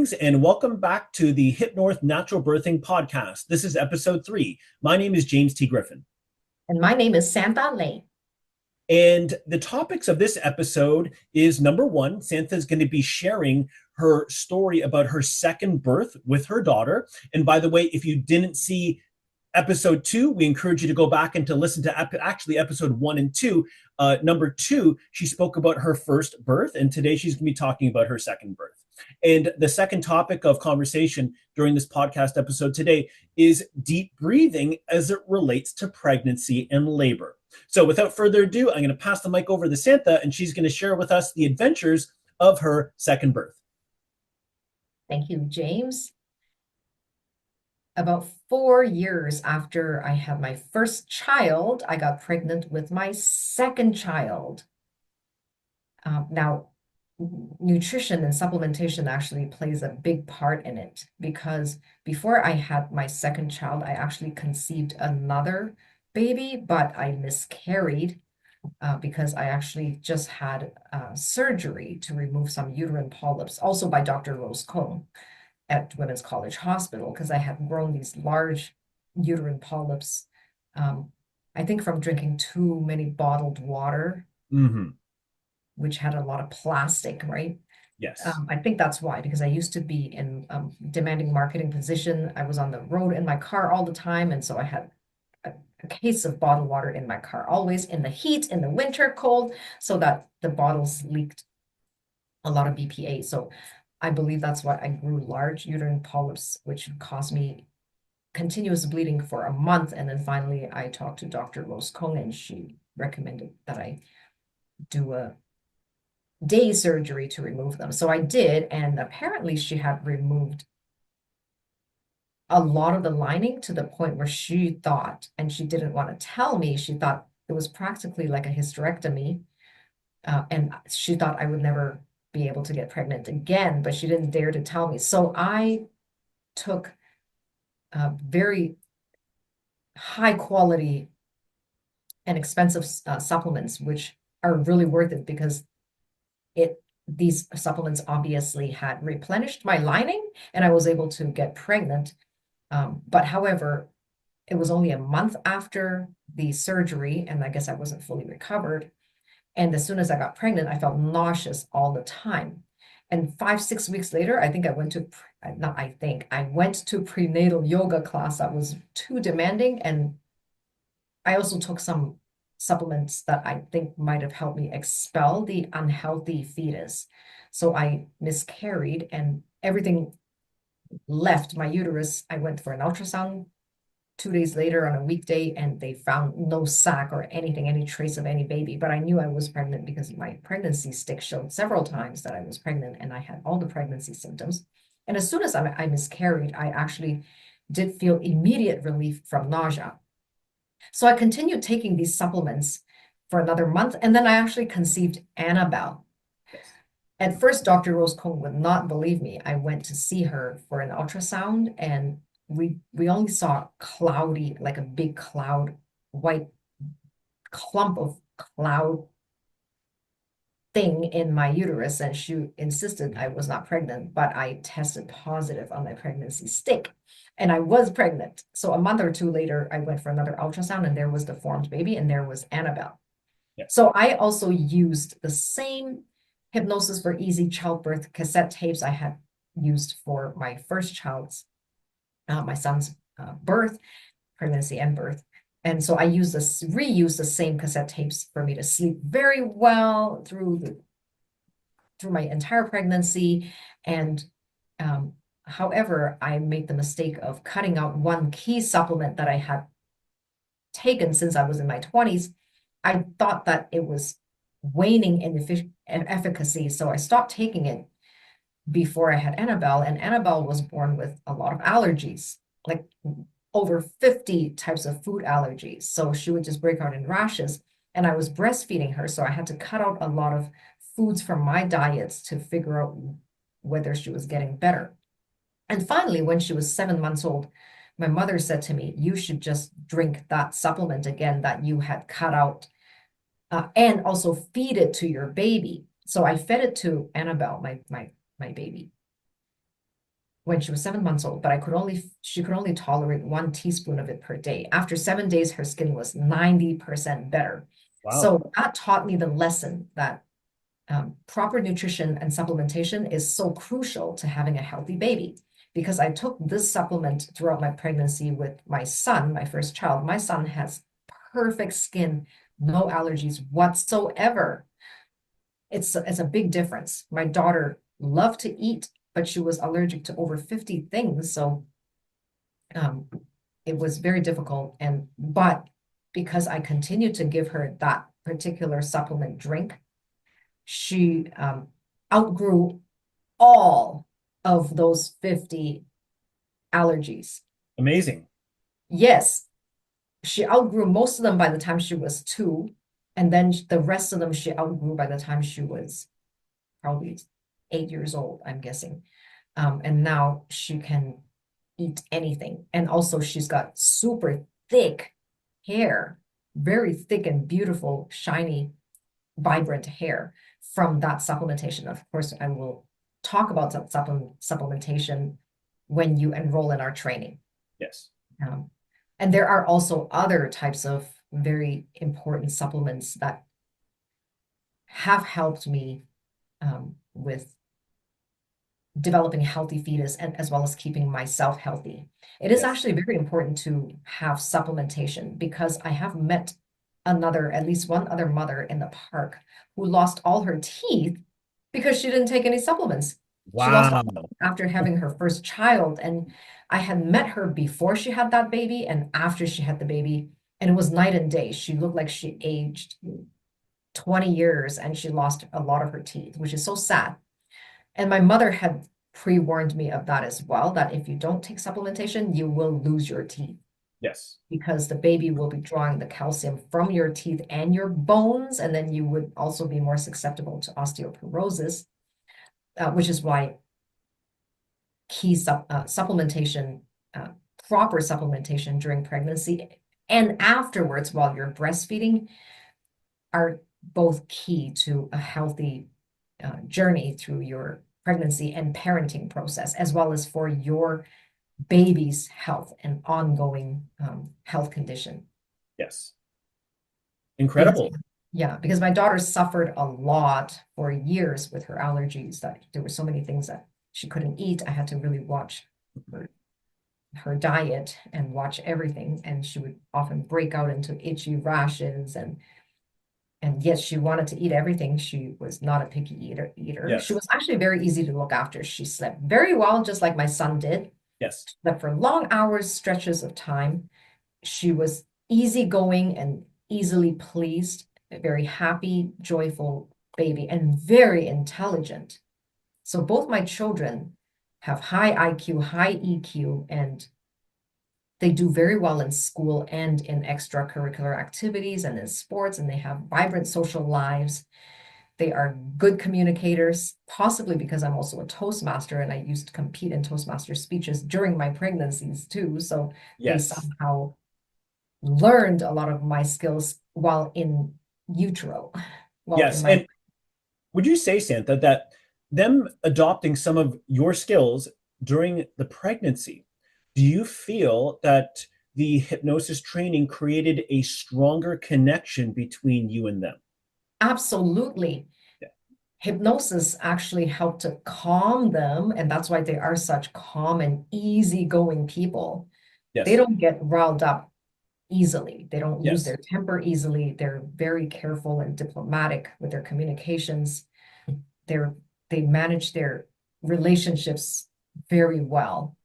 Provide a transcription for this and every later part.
Greetings and welcome back to the Hypnorth Natural Birthing Podcast. This is episode 3. My name is James T. Griffin. And my name is Santha Lei. And the topics of this episode is number 1, Santha is going to be sharing her story about her second birth with her daughter. And by the way, if you didn't see episode 2, we encourage you to go back and to listen to episode 1 and 2. Number 2, she spoke about her first birth, and today she's going to be talking about her second birth. And the second topic of conversation during this podcast episode today is deep breathing as it relates to pregnancy and labor. So without further ado, I'm going to pass the mic over to Santha, and she's going to share with us the adventures of her second birth. Thank you, James. About 4 years after I had my first child, I got pregnant with my second child. Now, nutrition and supplementation actually plays a big part in it, because before I had my second child, I actually conceived another baby, but I miscarried because I actually just had surgery to remove some uterine polyps, also by Dr. Rose Kong at Women's College Hospital, because I had grown these large uterine polyps, I think from drinking too many bottled water, which had a lot of plastic, right? Yes. I think that's why, because I used to be in demanding marketing position. I was on the road in my car all the time, and so I had a case of bottled water in my car, always in the heat, in the winter, cold, so that the bottles leaked a lot of BPA. So I believe that's why I grew large uterine polyps, which caused me continuous bleeding for a month. And then finally, I talked to Dr. Rose Kong, and she recommended that I do a day surgery to remove them. So I did, and apparently she had removed a lot of the lining to the point where she thought, and she didn't want to tell me, she thought it was practically like a hysterectomy. And she thought I would never be able to get pregnant again, but she didn't dare to tell me. So I took very high quality and expensive supplements, which are really worth it, because these supplements obviously had replenished my lining and I was able to get pregnant. But however, it was only a month after the surgery, and I guess I wasn't fully recovered. And as soon as I got pregnant, I felt nauseous all the time. And 5-6 weeks later, I went to prenatal yoga class. That was too demanding. And I also took some supplements that I think might have helped me expel the unhealthy fetus. So I miscarried and everything left my uterus. I went for an ultrasound 2 days later on a weekday, and they found no sac or anything, any trace of any baby. But I knew I was pregnant because my pregnancy stick showed several times that I was pregnant, and I had all the pregnancy symptoms. And as soon as I miscarried, I actually did feel immediate relief from nausea. So I continued taking these supplements for another month, and then I actually conceived Annabelle. At first, Dr. Rose Kong would not believe me. I went to see her for an ultrasound, and we only saw cloudy, like a big cloud, white clump of cloud thing in my uterus, and she insisted I was not pregnant, but I tested positive on my pregnancy stick, and I was pregnant. So a month or two later, I went for another ultrasound, and there was the formed baby, and there was Annabelle. Yes. So I also used the same Hypnosis for Easy Childbirth cassette tapes I had used for my first child's, my son's birth, pregnancy and birth. And so I reused the same cassette tapes for me to sleep very well through my entire pregnancy. And however, I made the mistake of cutting out one key supplement that I had taken since I was in my 20s. I thought that it was waning in efficacy, so I stopped taking it before I had Annabelle. And Annabelle was born with a lot of allergies, like over 50 types of food allergies. So she would just break out in rashes. And I was breastfeeding her, so I had to cut out a lot of foods from my diets to figure out whether she was getting better. And finally, when she was 7 months old, my mother said to me, "You should just drink that supplement again that you had cut out, and also feed it to your baby." So I fed it to Annabelle, my baby. when she was 7 months old, but she could only tolerate 1 teaspoon of it per day. After 7 days, her skin was 90% better. Wow. So that taught me the lesson that proper nutrition and supplementation is so crucial to having a healthy baby. Because I took this supplement throughout my pregnancy with my son, my first child. My son has perfect skin, no allergies whatsoever. It's a big difference. My daughter loved to eat, but she was allergic to over 50 things. So it was very difficult. But because I continued to give her that particular supplement drink, she outgrew all of those 50 allergies. Amazing. Yes, she outgrew most of them by the time she was 2, and then the rest of them she outgrew by the time she was probably 8 years old, I'm guessing. And now she can eat anything. And also she's got super thick hair, very thick and beautiful, shiny, vibrant hair from that supplementation. Of course, I will talk about supplementation when you enroll in our training. Yes. And there are also other types of very important supplements that have helped me with developing a healthy fetus and as well as keeping myself healthy. It is Yes. actually very important to have supplementation because I have met at least one other mother in the park who lost all her teeth because she didn't take any supplements. She lost all Wow. after having her first child. And I had met her before she had that baby and after she had the baby, and it was night and day. She looked like she aged 20 years and she lost a lot of her teeth, which is so sad. And my mother had pre-warned me of that as well, that if you don't take supplementation, you will lose your teeth Yes. because the baby will be drawing the calcium from your teeth and your bones, and then you would also be more susceptible to osteoporosis, which is why supplementation, proper supplementation during pregnancy and afterwards while you're breastfeeding are both key to a healthy journey through your pregnancy and parenting process, as well as for your baby's health and ongoing health condition. Yes. Because, Incredible. because my daughter suffered a lot for years with her allergies, that there were so many things that she couldn't eat. I had to really watch her diet and watch everything, and she would often break out into itchy rashes and yes, she wanted to eat everything. She was not a picky eater. Yes. She was actually very easy to look after. She slept very well, just like my son did. Yes. Slept for long hours, stretches of time. She was easygoing and easily pleased, a very happy, joyful baby, and very intelligent. So both my children have high IQ, high EQ, and they do very well in school and in extracurricular activities and in sports, and they have vibrant social lives. They are good communicators, possibly because I'm also a Toastmaster and I used to compete in Toastmaster speeches during my pregnancies too. So they Yes. somehow learned a lot of my skills while in utero. Yes. And would you say, Santha, that them adopting some of your skills during the pregnancy, do you feel that the hypnosis training created a stronger connection between you and them? Absolutely. Yeah. Hypnosis actually helped to calm them, and that's why they are such calm and easygoing people. Yes. They don't get riled up easily. They don't lose Yes. their temper easily. They're very careful and diplomatic with their communications. They manage their relationships very well.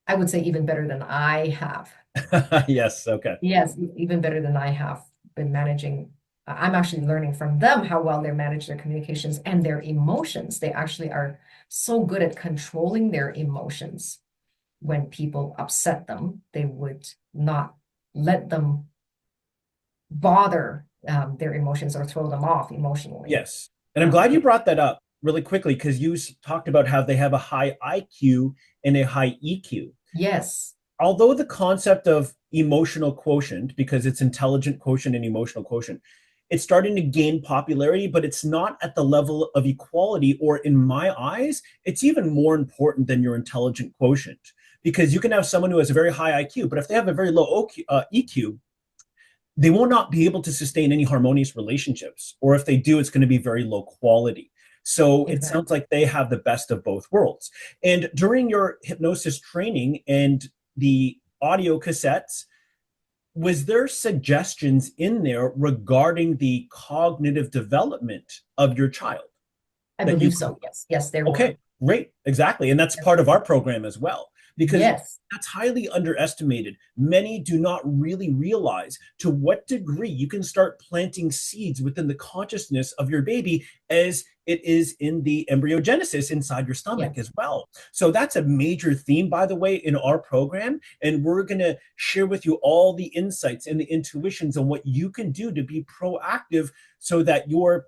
I would say even better than I have. Yes. Okay. Yes, even better than I have been managing. I'm actually learning from them how well they manage their communications and their emotions. They actually are so good at controlling their emotions. When people upset them, they would not let them bother their emotions or throw them off emotionally. Yes. And I'm glad you brought that up really quickly because you talked about how they have a high IQ and a high EQ. Yes. Although the concept of emotional quotient, because it's intelligent quotient and emotional quotient, it's starting to gain popularity, but it's not at the level of equality, or in my eyes, it's even more important than your intelligent quotient. Because you can have someone who has a very high IQ, but if they have a very low EQ, they will not be able to sustain any harmonious relationships. Or if they do, it's going to be very low quality. So it Exactly. sounds like they have the best of both worlds. And during your hypnosis training and the audio cassettes, was there suggestions in there regarding the cognitive development of your child I that you believe could? so. Yes. Yes, there Okay, were. great. Exactly. And that's Yes. part of our program as well, because Yes. that's highly underestimated. Many do not really realize to what degree you can start planting seeds within the consciousness of your baby as it is in the embryogenesis inside your stomach Yes. as well. So that's a major theme, by the way, in our program. And we're going to share with you all the insights and the intuitions on what you can do to be proactive so that your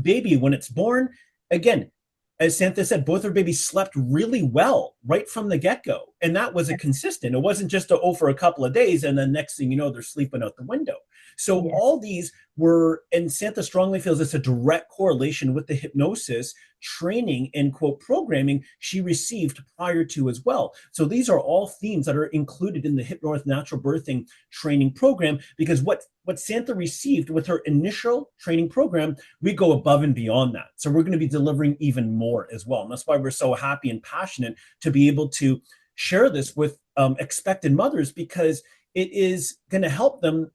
baby, when it's born, again, as Santha said, both her babies slept really well right from the get-go. And that was a Yes. consistent. It wasn't just for a couple of days and then next thing you know, they're sleeping out the window. So Yes. all these were, and Santha strongly feels it's a direct correlation with the hypnosis training and quote programming she received prior to as well. So these are all themes that are included in the Hypnorth Natural Birthing training program, because what Santha received with her initial training program, we go above and beyond that. So we're going to be delivering even more as well. And that's why we're so happy and passionate to be able to share this with expectant mothers, because it is going to help them.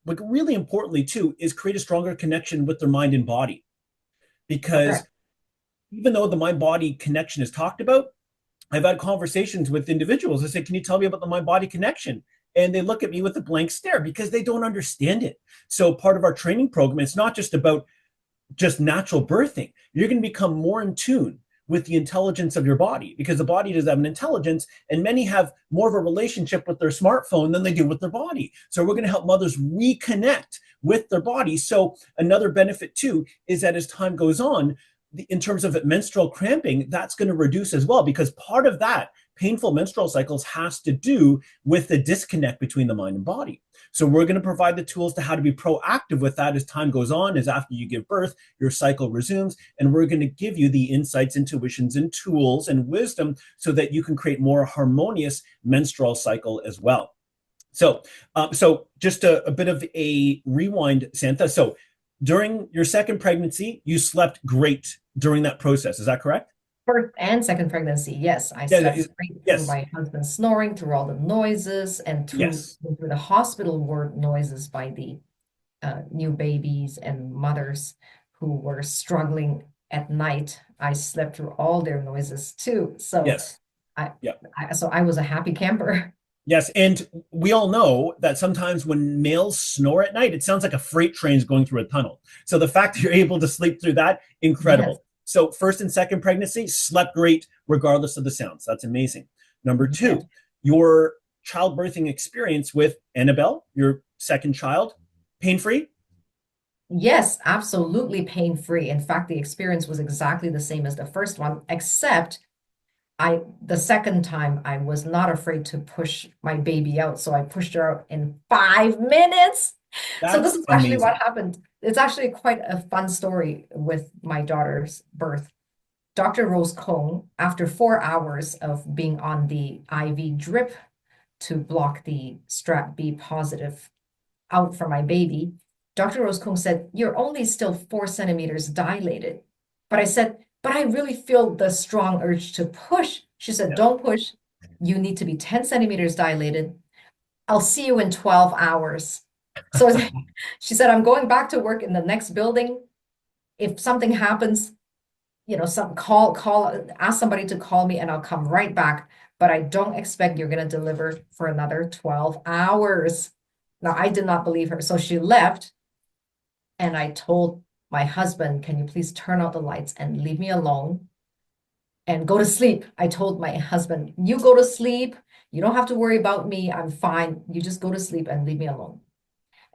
But really importantly, too, is create a stronger connection with their mind and body. Because Correct. even though the mind body connection is talked about, I've had conversations with individuals. I say, can you tell me about the mind body connection? And they look at me with a blank stare because they don't understand it. So part of our training program, it's not just about just natural birthing. You're going to become more in tune with the intelligence of your body, because the body does have an intelligence, and many have more of a relationship with their smartphone than they do with their body. So we're going to help mothers reconnect with their body. So another benefit too is that as time goes on, in terms of menstrual cramping, that's going to reduce as well, because part of that painful menstrual cycles has to do with the disconnect between the mind and body. So we're going to provide the tools to how to be proactive with that as time goes on, as after you give birth, your cycle resumes, and we're going to give you the insights, intuitions, and tools and wisdom so that you can create more harmonious menstrual cycle as well. So just a bit of a rewind, Santha. So during your second pregnancy, you slept great during that process. Is that correct? First and second pregnancy, yes, I Yeah. slept great through Yes. my husband snoring, through all the noises, and Yes. through the hospital ward noises by the new babies and mothers who were struggling at night. I slept through all their noises too. So Yes. I, Yeah. I was a happy camper. Yes, and we all know that sometimes when males snore at night, it sounds like a freight train's going through a tunnel. So the fact that you're able to sleep through that, Yes. incredible. So first and second pregnancy, slept great regardless of the sounds. That's amazing. Number Yes. two, your childbirthing experience with Annabelle, your second child, pain-free? Yes, absolutely pain-free. In fact, the experience was exactly the same as the first one, except the second time I was not afraid to push my baby out. So I pushed her out in 5 minutes. So this That's is actually what amazing. happened. It's actually quite a fun story with my daughter's birth. Dr. Rose Cohn, after 4 hours of being on the IV drip to block the strap B positive out for my baby, Dr. Rose Cohn said, "You're only still 4 centimeters dilated." But I said, "But I really feel the strong urge to push." She said, Yeah. "Don't push. You need to be 10 centimeters dilated. I'll see you in 12 hours." So she said, "I'm going back to work in the next building. If something happens, ask somebody to call me and I'll come right back. But I don't expect you're going to deliver for another 12 hours." Now, I did not believe her. So she left, and I told my husband, "Can you please turn out the lights and leave me alone and go to sleep?" I told my husband, "You go to sleep. You don't have to worry about me. I'm fine. You just go to sleep and leave me alone."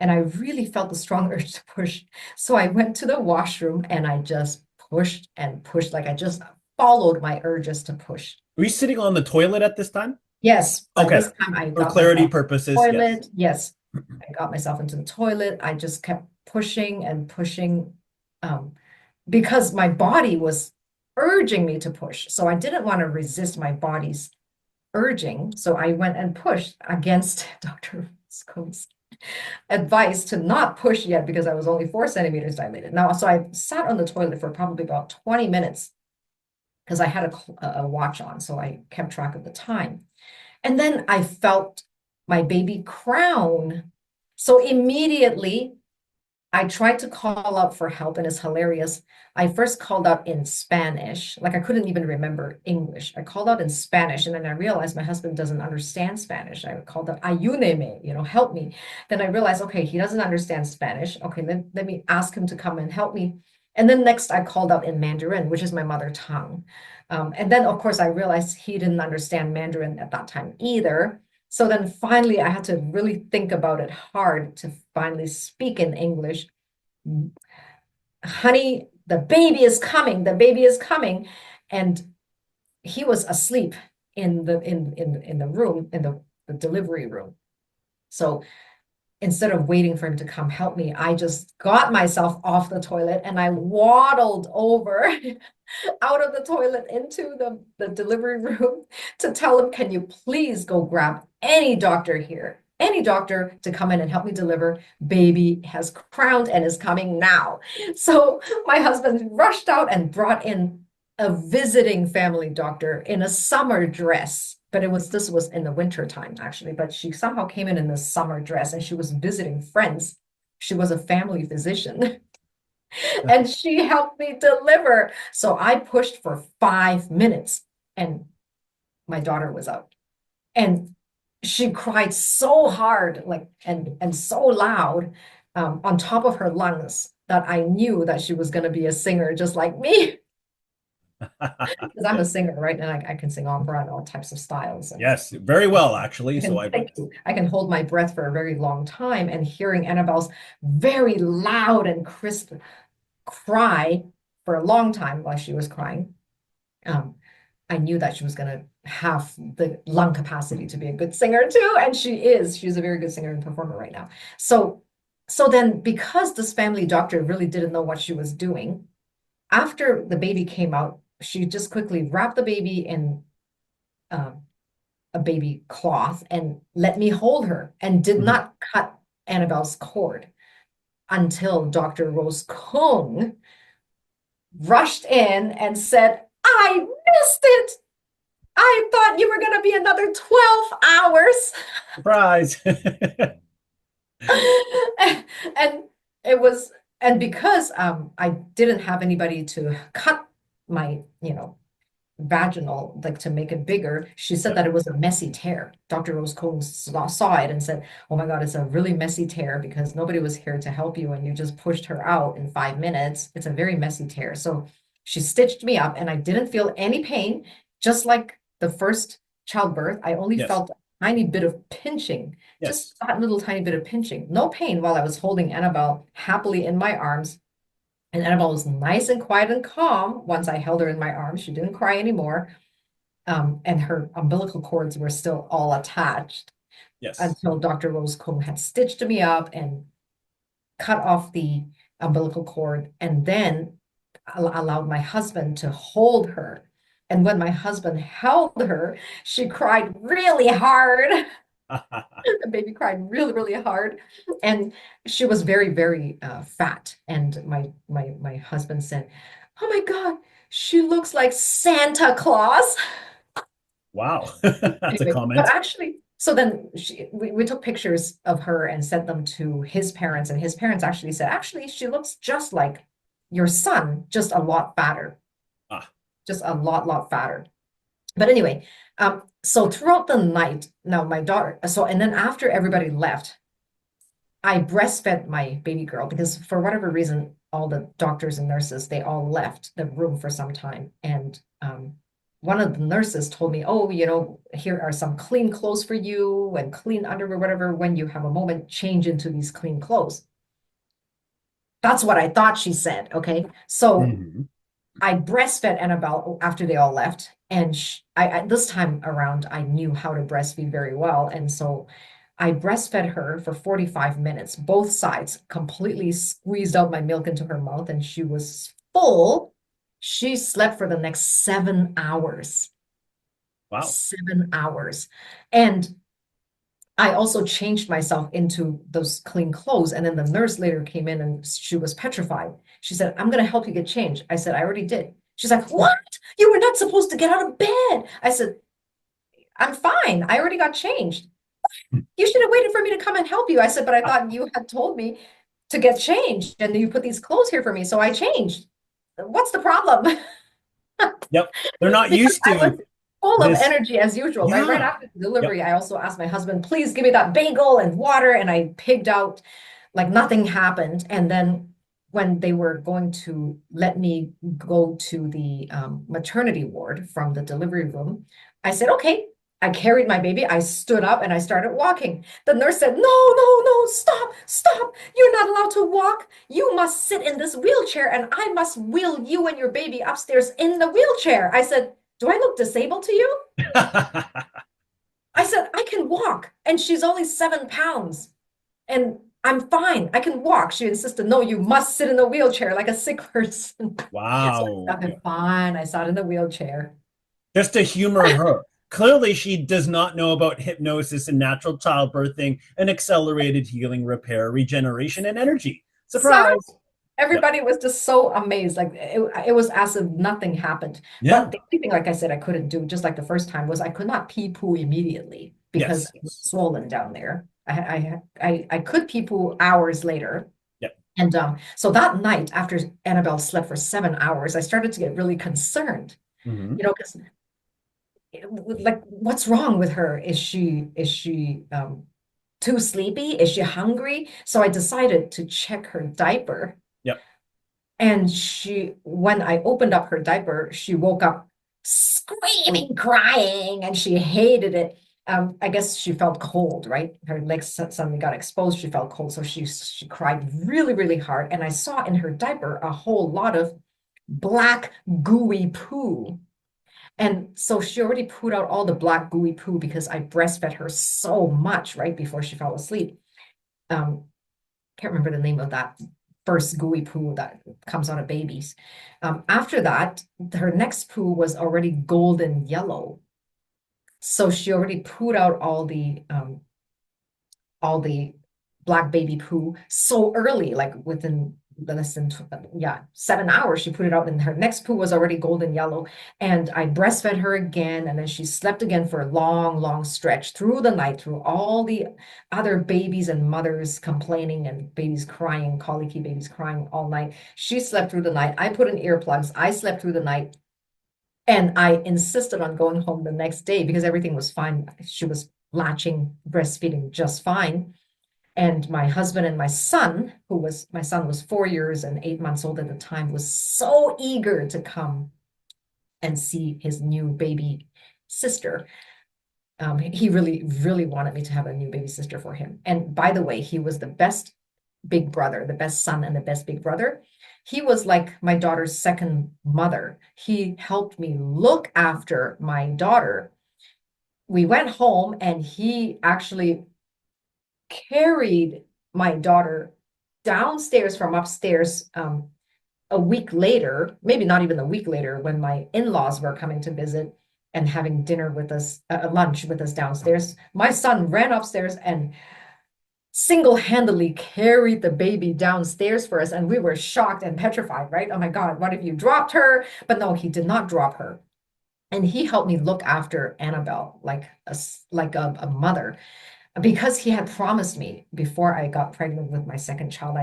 And I really felt the strong urge to push. So I went to the washroom and I just pushed and pushed, like I just followed my urges to push. Were you sitting on the toilet at this time? Yes, but Okay. this time I For got clarity myself purposes, yes. toilet. Yes, I got myself into the toilet. I just kept pushing and pushing, um, because my body was urging me to push. So I didn't want to resist my body's urging. So I went and pushed against Dr. Scott's advice to not push yet because I was only 4 centimeters dilated. Now, so I sat on the toilet for probably about 20 minutes because I had a watch on, so I kept track of the time. And then I felt my baby crown. So immediately I tried to call out for help, and it's hilarious. I first called out in Spanish, like I couldn't even remember English. I called out in Spanish, and then I realized my husband doesn't understand Spanish. I called out, ayúdeme, help me. Then I realized, okay, he doesn't understand Spanish. Okay, let me ask him to come and help me. And then next I called out in Mandarin, which is my mother tongue. And then, of course, I realized he didn't understand Mandarin at that time either. So then finally, I had to really think about it hard to finally speak in English. Honey, the baby is coming. The baby is coming. And he was asleep in the room, in the delivery room. So instead of waiting for him to come help me, I just got myself off the toilet and I waddled over out of the toilet into the delivery room to tell him, can you please go grab any doctor here, any doctor to come in and help me deliver. Baby has crowned and is coming now. So my husband rushed out and brought in a visiting family doctor in a summer dress. But this was in the winter time, actually. But she somehow came in this summer dress and she was visiting friends. She was a family physician. And she helped me deliver. So I pushed for 5 minutes and my daughter was out. And she cried so hard, like and so loud, on top of her lungs, that I knew that she was going to be a singer just like me. Because I'm a singer, right? And I can sing opera and all types of styles. And Yes, very well, actually. thank you. I can hold my breath for a very long time, and hearing Annabelle's very loud and crisp cry for a long time while she was crying, I knew that she was going to have the lung capacity to be a good singer too, and she is. She's a very good singer and performer right now. So then, because this family doctor really didn't know what she was doing, after the baby came out, she just quickly wrapped the baby in a baby cloth and let me hold her and did not cut Annabelle's cord until Dr. Rose Kung rushed in and said, I missed it. I thought you were going to be another 12 hours. Surprise. And it was, and because I didn't have anybody to cut my, vaginal, like to make it bigger, she said that it was a messy tear. Dr. Rose Combs saw it and said, oh my God, it's a really messy tear because nobody was here to help you and you just pushed her out in 5 minutes. It's a very messy tear. So she stitched me up and I didn't feel any pain, just like the first childbirth. I only felt a tiny bit of pinching, just that little tiny bit of pinching. No pain while I was holding Annabelle happily in my arms. And Annabelle was nice and quiet and calm once I held her in my arms. She didn't cry anymore. And her umbilical cords were still all attached until Dr. Rose Combe had stitched me up and cut off the umbilical cord and then allowed my husband to hold her. And when my husband held her, she cried really hard. The baby cried really, really hard. And she was very, very fat. And my husband said, oh my God, she looks like Santa Claus. Wow. That's a comment. But actually, so then we took pictures of her and sent them to his parents. And his parents actually said, actually, she looks just like your son, just a lot fatter. Just a lot fatter. But anyway, so throughout the night, now my daughter, and then after everybody left, I breastfed my baby girl because for whatever reason, all the doctors and nurses, they all left the room for some time. And one of the nurses told me, oh, here are some clean clothes for you and clean underwear, whatever. When you have a moment, change into these clean clothes. That's what I thought she said. Okay. So I breastfed Annabelle after they all left. And I this time around, I knew how to breastfeed very well. And so I breastfed her for 45 minutes, both sides, completely squeezed out my milk into her mouth, and she was full. She slept for the next 7 hours. Wow. 7 hours. And I also changed myself into those clean clothes. And then the nurse later came in and she was petrified. She said, I'm going to help you get changed. I said, I already did. She's like, what? You were not supposed to get out of bed. I said, I'm fine. I already got changed. You should have waited for me to come and help you. I said, but I thought you had told me to get changed and you put these clothes here for me. So I changed. What's the problem? Yep. They're not Because used I was to full of this. energy as usual, right? Right Yeah. after the Yep. delivery, I also asked my husband, please give me that bagel and water. And I pigged out like nothing happened. And then when they were going to let me go to the maternity ward from the delivery room, I said, okay. I carried my baby. I stood up and I started walking. The nurse said, no, no, no, stop, stop. You're not allowed to walk. You must sit in this wheelchair and I must wheel you and your baby upstairs in the wheelchair. I said, do I look disabled to you? I said, I can walk. And she's only 7 pounds. And I'm fine. I can walk. She insisted, no, you must sit in the wheelchair like a sick person. So I Wow. said, fine. I sat in the wheelchair. Just to humor her. Clearly, she does not know about hypnosis and natural childbirthing and accelerated healing, repair, regeneration, and energy. So Surprise. Yep. everybody was just so amazed. Like it was as if nothing happened. Yeah. But the only thing, like I said, I couldn't do, just like the first time, was I could not pee poo immediately because Yes. it was swollen down there. I could pee poo hours later. Yep. And so that night, after Annabelle slept for 7 hours, I started to get really concerned, Hmm. because like, what's wrong with her? Is she too sleepy? Is she hungry? So I decided to check her diaper. Yep. And when I opened up her diaper, she woke up screaming, crying, and she hated it. I guess she felt cold, right? Her legs suddenly got exposed. She felt cold, so she cried really, really hard. And I saw in her diaper a whole lot of black gooey poo. And so she already pooed out all the black gooey poo because I breastfed her so much right before she fell asleep. Can't remember the name of that first gooey poo that comes out of babies. After that, her next poo was already golden yellow. So she already pooed out all the black baby poo so early, like within less than 7 hours. She put it out, and her next poo was already golden yellow. And I breastfed her again, and then she slept again for a long, long stretch through the night, through all the other babies and mothers complaining and babies crying, colicky babies crying all night. She slept through the night. I put in earplugs. I slept through the night. And I insisted on going home the next day because everything was fine. She was latching, breastfeeding just fine. And my husband and my son was 4 years and 8 months old at the time, was so eager to come and see his new baby sister. He really, really wanted me to have a new baby sister for him. And by the way, he was the best big brother, the best son and the best big brother. He was like my daughter's second mother. He helped me look after my daughter. We went home and he actually carried my daughter downstairs from upstairs a week later, maybe not even a week later, when my in-laws were coming to visit and having dinner with us, lunch with us downstairs. My son ran upstairs and single-handedly carried the baby downstairs for us, and we were shocked and petrified, right? Oh my God, what if you dropped her? But no, he did not drop her. And he helped me look after Annabelle like a mother, because he had promised me before I got pregnant with my second child.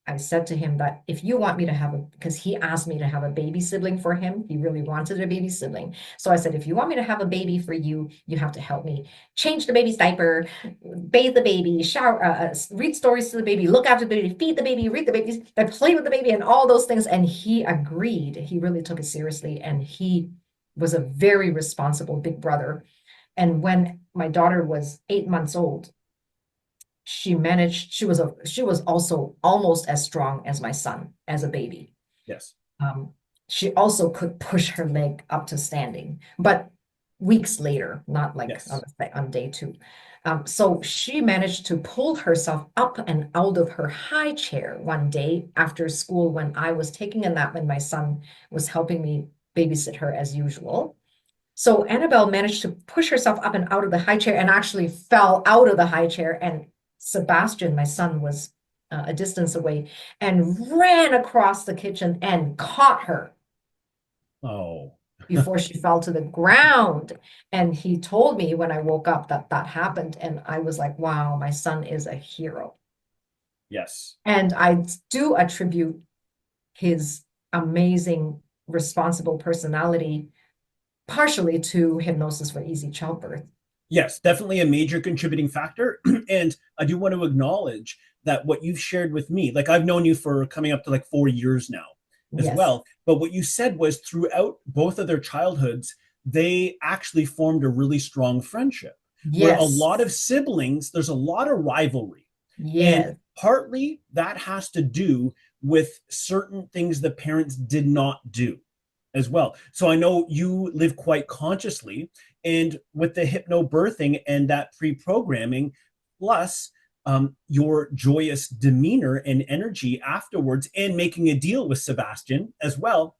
I said to him that if you want me to have because he asked me to have a baby sibling for him. He really wanted a baby sibling. So I said, if you want me to have a baby for you, you have to help me change the baby's diaper, bathe the baby, shower, read stories to the baby, look after the baby, feed the baby, read the baby, play with the baby, and all those things. And he agreed. He really took it seriously. And he was a very responsible big brother. And when my daughter was 8 months old, she was also almost as strong as my son as a baby. Yes. She also could push her leg up to standing. But weeks later, not like Yes. on day two. So she managed to pull herself up and out of her high chair one day after school when I was taking a nap and my son was helping me babysit her as usual. So Annabelle managed to push herself up and out of the high chair and actually fell out of the high chair. And Sebastian, my son, was a distance away and ran across the kitchen and caught her Oh, before she fell to the ground. And he told me when I woke up that that happened. And I was like, wow, my son is a hero. yes. And I do attribute his amazing, responsible personality partially to hypnosis for easy childbirth. Yes, definitely a major contributing factor. And I do want to acknowledge that what you've shared with me, like I've known you for coming up to like 4 years now as Yes. well. But what you said was throughout both of their childhoods, they actually formed a really strong friendship where a Yes. lot of siblings, there's a lot of rivalry. And Yes. partly that has to do with certain things the parents did not do as well. So I know you live quite consciously, and with the hypnobirthing and that pre-programming, plus your joyous demeanor and energy afterwards, and making a deal with Sebastian as well,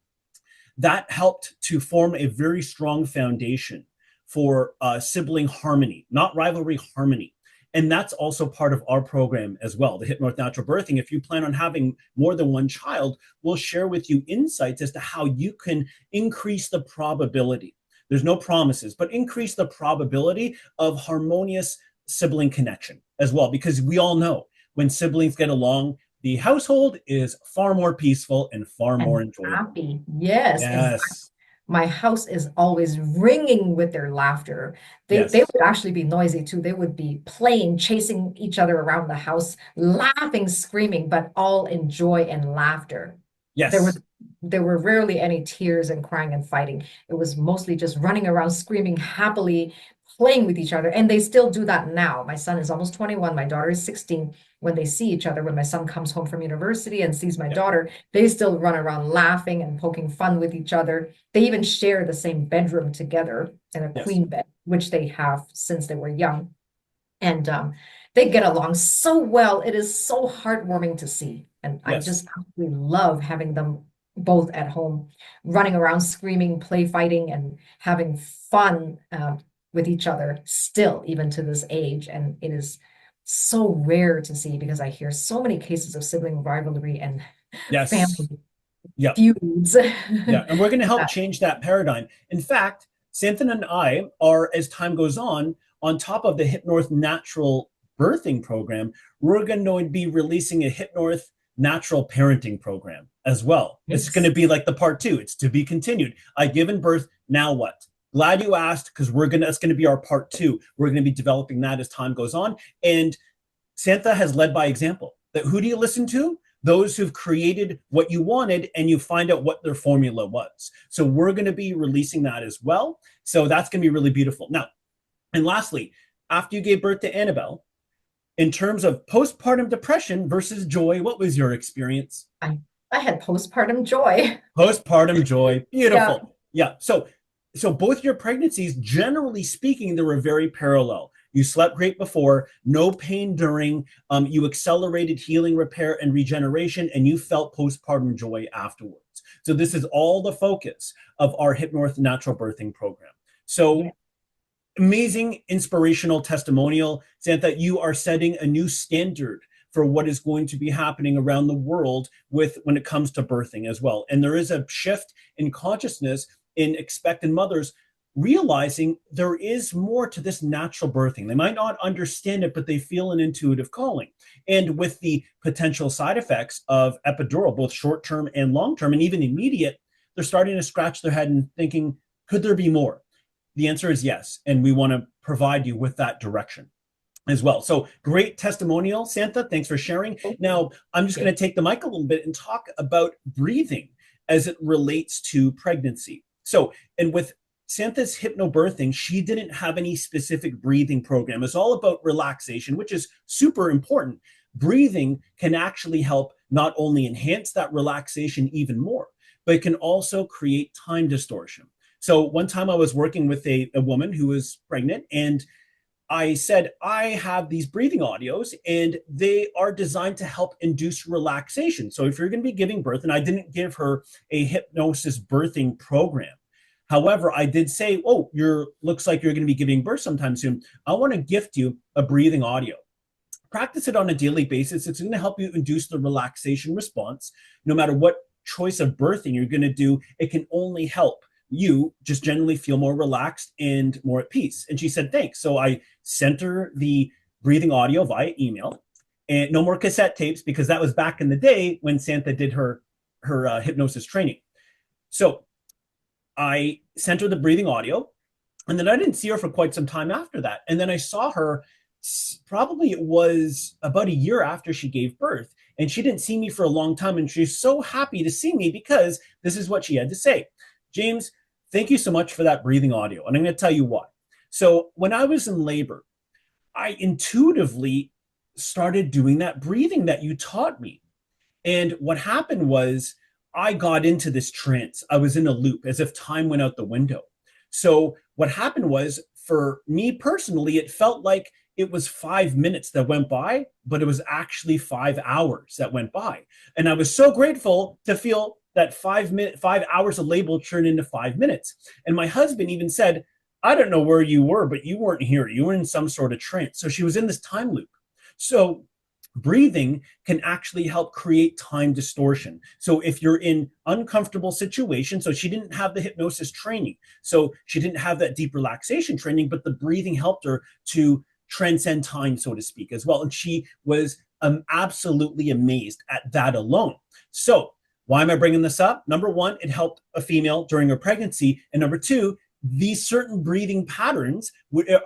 that helped to form a very strong foundation for sibling harmony, not rivalry, harmony. And that's also part of our program as well, the Hypnorth Natural Birthing. If you plan on having more than one child, we'll share with you insights as to how you can increase the probability. There's no promises, but increase the probability of harmonious sibling connection as well, because we all know when siblings get along, the household is far more peaceful and far more And enjoyable. happy. Yes. In fact, Yes. my house is always ringing with their laughter. They Yes. would actually be noisy too. They would be playing, chasing each other around the house, laughing, screaming, but all in joy and laughter. There was Yes. there were rarely any tears and crying and fighting. It was mostly just running around, screaming happily, playing with each other. And they still do that now. My son is almost 21. My daughter is 16. When they see each other, when my son comes home from university and sees my Yep. daughter, they still run around laughing and poking fun with each other. They even share the same bedroom together in a Yes. queen bed, which they have since they were young. And they get along so well. It is so heartwarming to see. And I Yes. just absolutely love having them both at home, running around, screaming, play fighting, and having fun with each other still, even to this age. And it is so rare to see because I hear so many cases of sibling rivalry and Yes. family Yep. feuds. Yeah. And we're going to help Uh, change that paradigm. In fact, Santha and I are, as time goes on top of the Hypnorth Natural Birthing Program, we're going to be releasing a Hypnorth Natural Parenting Program as well. It's going yes. to be like the part two. It's to be continued. I've given birth. Now what? Glad you asked, because that's going to be our part two. We're going to be developing that as time goes on. And Santha has led by example. That who do you listen to? Those who've created what you wanted, and you find out what their formula was. So we're going to be releasing that as well. So that's going to be really beautiful. Now, and lastly, after you gave birth to Annabelle, in terms of postpartum depression versus joy, what was your experience? I, I had postpartum joy. Postpartum joy, Yeah. beautiful. Yeah. So both your pregnancies, generally speaking, they were very parallel. You slept great before, no pain during, you accelerated healing, repair, and regeneration, and you felt postpartum joy afterwards. So this is all the focus of our Hypnorth Natural Birthing Program. So Yeah. amazing inspirational testimonial. Santha, you are setting a new standard for what is going to be happening around the world with when it comes to birthing as well. And there is a shift in consciousness in expectant mothers realizing there is more to this natural birthing. They might not understand it, but they feel an intuitive calling. And with the potential side effects of epidural, both short-term and long-term, and even immediate, they're starting to scratch their head and thinking, could there be more? The answer is yes. And we want to provide you with that direction as well. So great testimonial, Santha. Thanks for sharing. Now, I'm just going to take the mic a little bit and talk about breathing as it relates to pregnancy. So, and with Santha's hypnobirthing, she didn't have any specific breathing program. It's all about relaxation, which is super important. Breathing can actually help not only enhance that relaxation even more, but it can also create time distortion. So one time I was working with a woman who was pregnant, and I said, I have these breathing audios and they are designed to help induce relaxation. So if you're going to be giving birth, and I didn't give her a hypnosis birthing program. However, I did say, oh, looks like you're going to be giving birth sometime soon. I want to gift you a breathing audio. Practice it on a daily basis. It's going to help you induce the relaxation response. No matter what choice of birthing you're going to do, it can only help you just generally feel more relaxed and more at peace. And she said, thanks. So I sent her the breathing audio via email, and no more cassette tapes, because that was back in the day when Santha did her hypnosis training. So I sent her the breathing audio, and then I didn't see her for quite some time after that. And then I saw her, probably it was about a year after she gave birth, and she didn't see me for a long time. And she's so happy to see me because this is what she had to say. James, thank you so much for that breathing audio. And I'm going to tell you why. So when I was in labor, I intuitively started doing that breathing that you taught me. And what happened was I got into this trance. I was in a loop as if time went out the window. So what happened was, for me personally, it felt like it was 5 minutes that went by, but it was actually 5 hours that went by. And I was so grateful to feel that 5 hours of labor turned into 5 minutes. And my husband even said, I don't know where you were, but you weren't here. You were in some sort of trance. So she was in this time loop. So breathing can actually help create time distortion. So if you're in uncomfortable situations, so she didn't have the hypnosis training, so she didn't have that deep relaxation training, but the breathing helped her to transcend time, so to speak, as well. And she was absolutely amazed at that alone. So why am I bringing this up? Number one, it helped a female during her pregnancy. And number two, these certain breathing patterns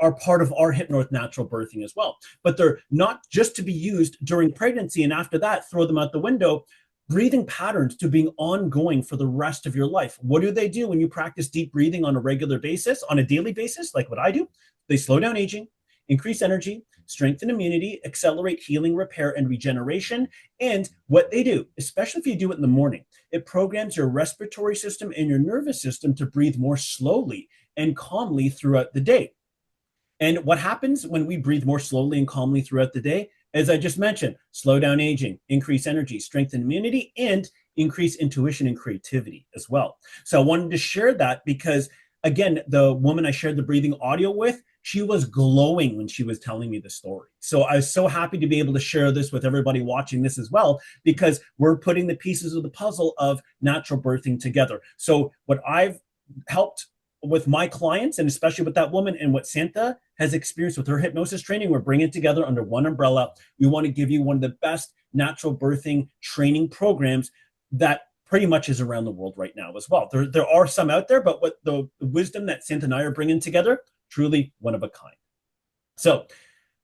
are part of our Hypnorth Natural Birthing as well. But they're not just to be used during pregnancy and after that, throw them out the window. Breathing patterns to being ongoing for the rest of your life. What do they do when you practice deep breathing on a regular basis, on a daily basis, like what I do? They slow down aging, increase energy, strengthen immunity, accelerate healing, repair, and regeneration. And what they do, especially if you do it in the morning, it programs your respiratory system and your nervous system to breathe more slowly and calmly throughout the day. And what happens when we breathe more slowly and calmly throughout the day? As I just mentioned, slow down aging, increase energy, strengthen immunity, and increase intuition and creativity as well. So I wanted to share that because, again, the woman I shared the breathing audio with, she was glowing when she was telling me the story. So I was so happy to be able to share this with everybody watching this as well, because we're putting the pieces of the puzzle of natural birthing together. So what I've helped with my clients, and especially with that woman, and what Santha has experienced with her hypnosis training, we're bringing it together under one umbrella. We want to give you one of the best natural birthing training programs that pretty much is around the world right now as well. There are some out there, but what the wisdom that Santha and I are bringing together, truly one of a kind. So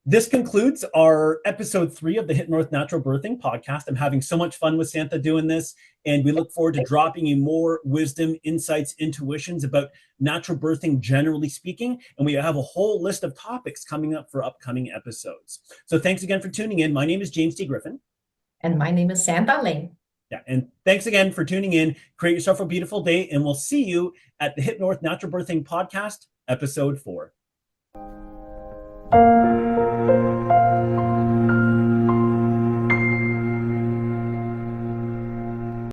this concludes our episode 3 of the Hypnorth Natural Birthing Podcast. I'm having so much fun with Santha doing this, and we look forward to dropping you more wisdom, insights, intuitions about natural birthing, generally speaking. And we have a whole list of topics coming up for upcoming episodes. So thanks again for tuning in. My name is James T. Griffin. And my name is Santha Lane. Yeah, and thanks again for tuning in. Create yourself a beautiful day, and we'll see you at the Hypnorth Natural Birthing Podcast, episode 4.